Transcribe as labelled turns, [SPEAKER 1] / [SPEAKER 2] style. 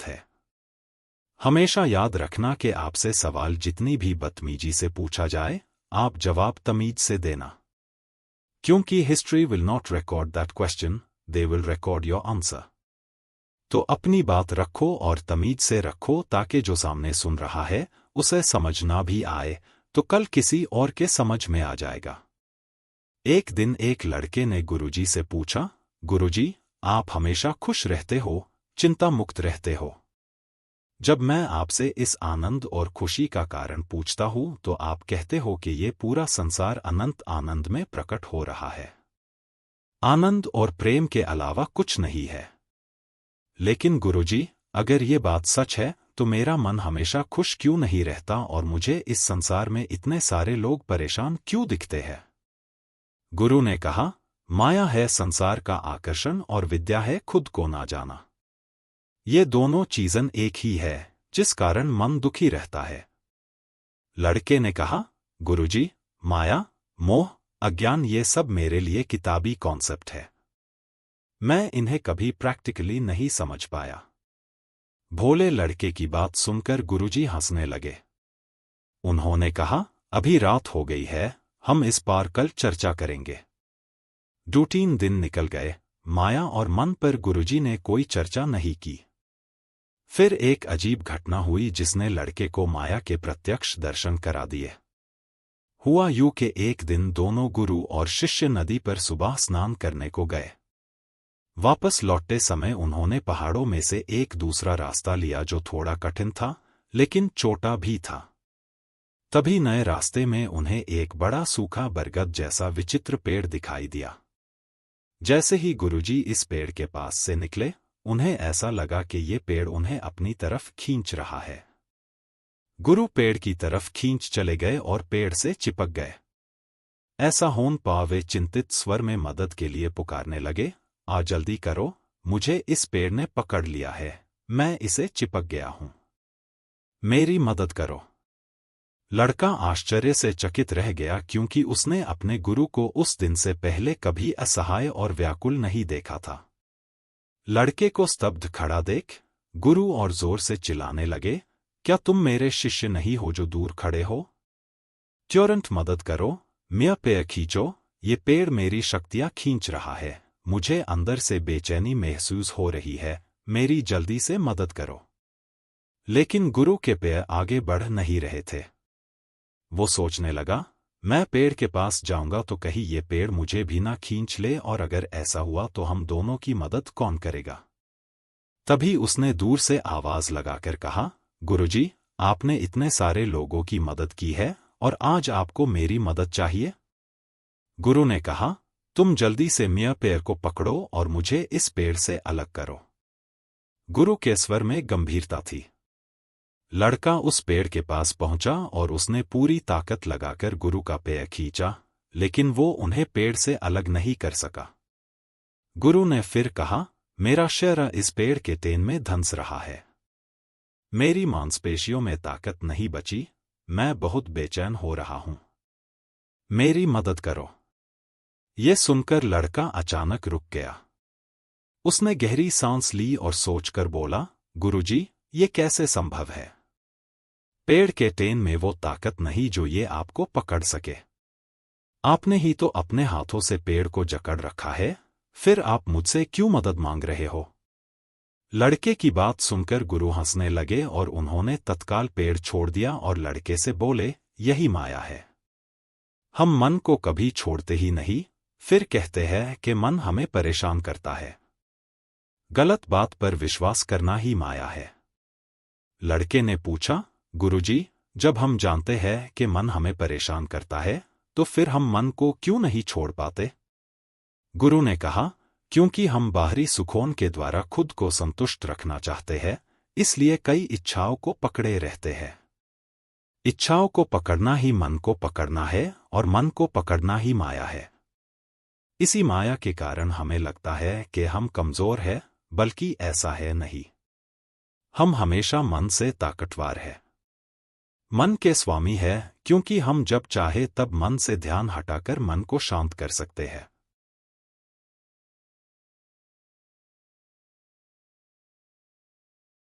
[SPEAKER 1] है। हमेशा याद रखना कि आपसे सवाल जितनी भी बदतमीजी से पूछा जाए, आप जवाब तमीज से देना, क्योंकि history will not record that question, they will record your answer. तो अपनी बात रखो और तमीज से रखो ताकि जो सामने सुन रहा है उसे समझना भी आए, तो कल किसी और के समझ में आ जाएगा। एक दिन एक लड़के ने गुरुजी से पूछा, गुरुजी, आप हमेशा खुश रहते हो, चिंता मुक्त रहते हो। जब मैं आपसे इस आनंद और खुशी का कारण पूछता हूं तो आप कहते हो कि ये पूरा संसार अनंत आनंद में प्रकट हो रहा है। आनंद और प्रेम के अलावा कुछ नहीं है। लेकिन गुरुजी, अगर ये बात सच है तो मेरा मन हमेशा खुश क्यों नहीं रहता और मुझे इस संसार में इतने सारे लोग परेशान क्यों दिखते हैं? गुरु ने कहा, माया है संसार का आकर्षण और विद्या है खुद को ना जाना। ये दोनों चीज़ें एक ही है, जिस कारण मन दुखी रहता है। लड़के ने कहा, गुरुजी, माया, मोह, अज्ञान ये सब मेरे लिए किताबी कॉन्सेप्ट है। मैं इन्हें कभी प्रैक्टिकली नहीं समझ पाया। भोले लड़के की बात सुनकर गुरुजी हंसने लगे। उन्होंने कहा, अभी रात हो गई है, हम इस पर कल चर्चा करेंगे। 2-3 दिन निकल गए, माया और मन पर गुरुजी ने कोई चर्चा नहीं की। फिर एक अजीब घटना हुई जिसने लड़के को माया के प्रत्यक्ष दर्शन करा दिए। हुआ यूं कि एक दिन दोनों गुरु और शिष्य नदी पर सुबह स्नान करने को गए। वापस लौटते समय उन्होंने पहाड़ों में से एक दूसरा रास्ता लिया जो थोड़ा कठिन था, लेकिन छोटा भी था। तभी नए रास्ते में उन्हें एक बड़ा सूखा बरगद जैसा विचित्र पेड़ दिखाई दिया। जैसे ही गुरुजी इस पेड़ के पास से निकले, उन्हें ऐसा लगा कि ये पेड़ उन्हें अपनी तरफ खींच रहा है। गुरु पेड़ की तरफ खींच चले गए और पेड़ से चिपक गए। ऐसा होने पर वे चिंतित स्वर में मदद के लिए पुकारने लगे, आ जल्दी करो, मुझे इस पेड़ ने पकड़ लिया है, मैं इसे चिपक गया हूं, मेरी मदद करो। लड़का आश्चर्य से चकित रह गया क्योंकि उसने अपने गुरु को उस दिन से पहले कभी असहाय और व्याकुल नहीं देखा था। लड़के को स्तब्ध खड़ा देख गुरु और जोर से चिल्लाने लगे, क्या तुम मेरे शिष्य नहीं हो जो दूर खड़े हो? तुरंत मदद करो, मेरा पैर खींचो, ये पेड़ मेरी शक्तियां खींच रहा है, मुझे अंदर से बेचैनी महसूस हो रही है, मेरी जल्दी से मदद करो। लेकिन गुरु के पैर आगे बढ़ नहीं रहे थे। वो सोचने लगा, मैं पेड़ के पास जाऊंगा तो कहीं ये पेड़ मुझे भी ना खींच ले, और अगर ऐसा हुआ तो हम दोनों की मदद कौन करेगा? तभी उसने दूर से आवाज लगाकर कहा, गुरुजी, आपने इतने सारे लोगों की मदद की है और आज आपको मेरी मदद चाहिए? गुरु ने कहा, तुम जल्दी से मेरे पैर को पकड़ो और मुझे इस पेड़ से अलग करो। गुरु के स्वर में गंभीरता थी। लड़का उस पेड़ के पास पहुंचा और उसने पूरी ताकत लगाकर गुरु का पैर खींचा, लेकिन वो उन्हें पेड़ से अलग नहीं कर सका। गुरु ने फिर कहा, मेरा शरीर इस पेड़ के तेन में धंस रहा है, मेरी मांसपेशियों में ताकत नहीं बची, मैं बहुत बेचैन हो रहा हूं, मेरी मदद करो। ये सुनकर लड़का अचानक रुक गया। उसने गहरी सांस ली और सोचकर बोला, गुरुजी, ये कैसे संभव है? पेड़ के टेन में वो ताकत नहीं जो ये आपको पकड़ सके। आपने ही तो अपने हाथों से पेड़ को जकड़ रखा है, फिर आप मुझसे क्यों मदद मांग रहे हो? लड़के की बात सुनकर गुरु हंसने लगे और उन्होंने तत्काल पेड़ छोड़ दिया और लड़के से बोले, यही माया है। हम मन को कभी छोड़ते ही नहीं, फिर कहते हैं कि मन हमें परेशान करता है। गलत बात पर विश्वास करना ही माया है। लड़के ने पूछा, गुरुजी, जब हम जानते हैं कि मन हमें परेशान करता है, तो फिर हम मन को क्यों नहीं छोड़ पाते? गुरु ने कहा, क्योंकि हम बाहरी सुकून के द्वारा खुद को संतुष्ट रखना चाहते हैं, इसलिए कई इच्छाओं को पकड़े रहते हैं। इच्छाओं को पकड़ना ही मन को पकड़ना है और मन को पकड़ना ही माया है। इसी माया के कारण हमें लगता है कि हम कमजोर हैं, बल्कि ऐसा है नहीं। हम हमेशा मन से ताकतवर हैं। मन के स्वामी है, क्योंकि हम जब चाहे तब मन से ध्यान हटाकर मन को शांत कर सकते हैं।